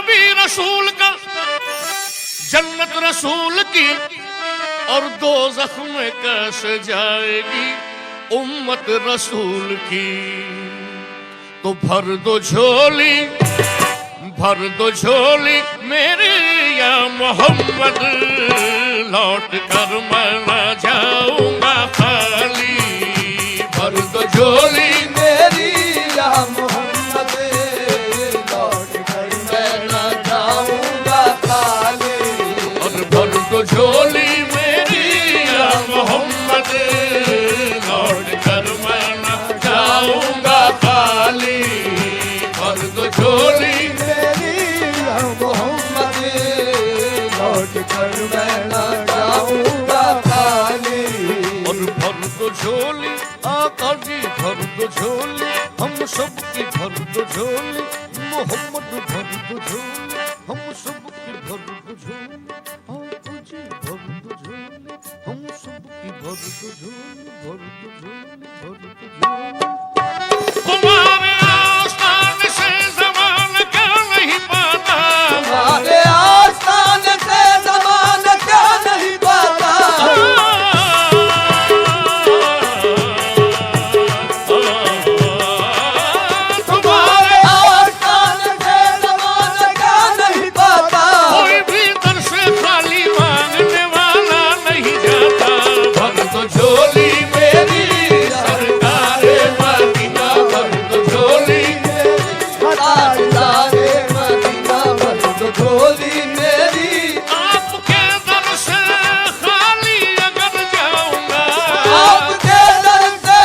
भी रसूल का, जन्नत रसूल की, और दोज़ख में कैसे जाएगी उम्मत रसूल की। तो भर दो झोली मेरे या मोहम्मद, लौट कर मैं न जाऊंगा खाली। भर दो झोली मेरी या मोहम्मद, लौट कर मैं न जाऊंगा खाली। और भर दो झोली मेरी या मोहम्मद, लौट कर मैं न जाऊंगा खाली। भर दो झोली मेरी या मोहम्मद, लौट कर मैं न जाऊंगा खाली। और भर दो झोली आका जी, भर दो झोली हम सब की, भर दो झोली मोहम्मद, भर दो झोली हम सब की, भर दो झोली आका जी, भर दो झोली हम सब की, भर दो झोली, भर दो झोली, भर दो झोली। तुम्हारे आस्थान से ज़माना क्या नहीं पाता, तुम्हारे आस्थान से ज़माना क्या नहीं पाता। तुम्हारे आस्थान से ज़माना क्या नहीं पाता। कोई भी दर से खाली मांगने वाला नहीं जाता। भर दो झोली मेरी सरकारे मदीना, भर दो झोली सरकारे मदीना, भर दो झोली मेरी। आपके दर से खाली अगर जाऊंगा, आपके दर से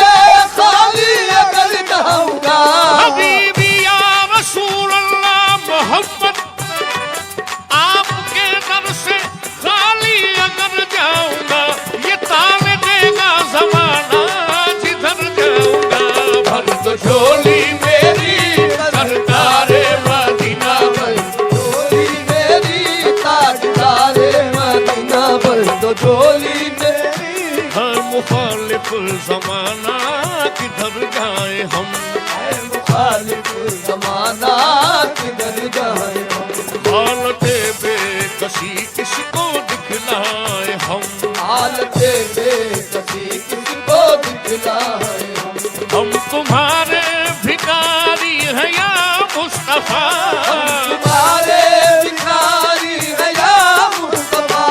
खाली अगर जाऊंगा। हबीबी या रसूल अल्लाह मोहम्मद, आपके दर से खाली अगर जाऊंगा, ये ताने देगा ज़माना जिधर जाऊंगा। भर दो झोली मेरी सरकारे मदीना, भर झोली मेरी ताजदारे मदीना, भर दो झोली मेरी। हर मुखालिफ ज़माना किधर जाए हम, है मुखालिफ ज़माना किधर जाए हम। हालते बेकसी किसको दिखलाए हम, हालते बेकसी किसको दिखलाए हम। हम तुम्हारे भिखारी हैं या मुस्तफा, तुम्हारे भिखारी है या मुस्तफा।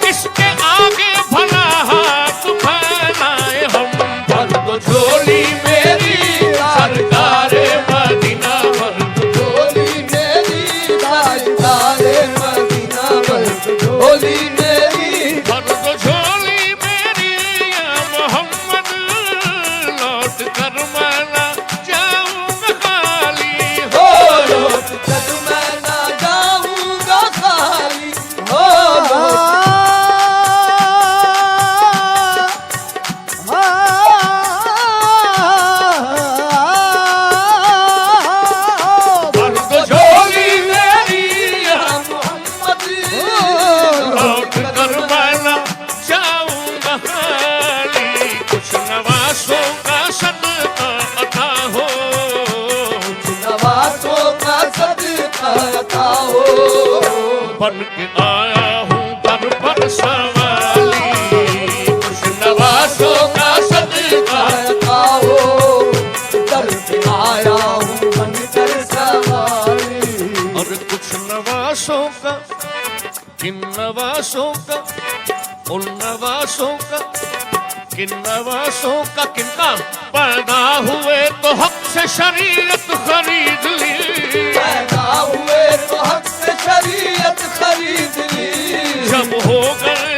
किसके आगे भला हाथ फैलाए हम। भर दो झोली मेरी सरकारे मदीना, भर दो झोली मेरी ताजदारे मदीना, भर दो झोली मेरी। भर दो झोली मेरी या मोहम्मद, लौट कर मैं न जाऊंगा खाली। हो लौट कर मैं ना जाऊंगा खाली। हो भर दो झोली मेरी या मोहम्मद, लौट कर मैं न जाऊंगा खाली। कुछ नवासों का सदका अता हो, नवाज़ों का सदका अता हो। बन के आया हूँ दर पर सवाली। कुछ नवासों का सदका, अता हो, दर पे आया हूँ बनकर सवारी। और कुछ नवासों का, किन नवासों का, उन नवासों का, किन नवासों का, किनका पैदा हुए तो हक से शरीयत खरीद ली। पैदा हुए तो हक से शरीयत खरीद ली। जब हो गए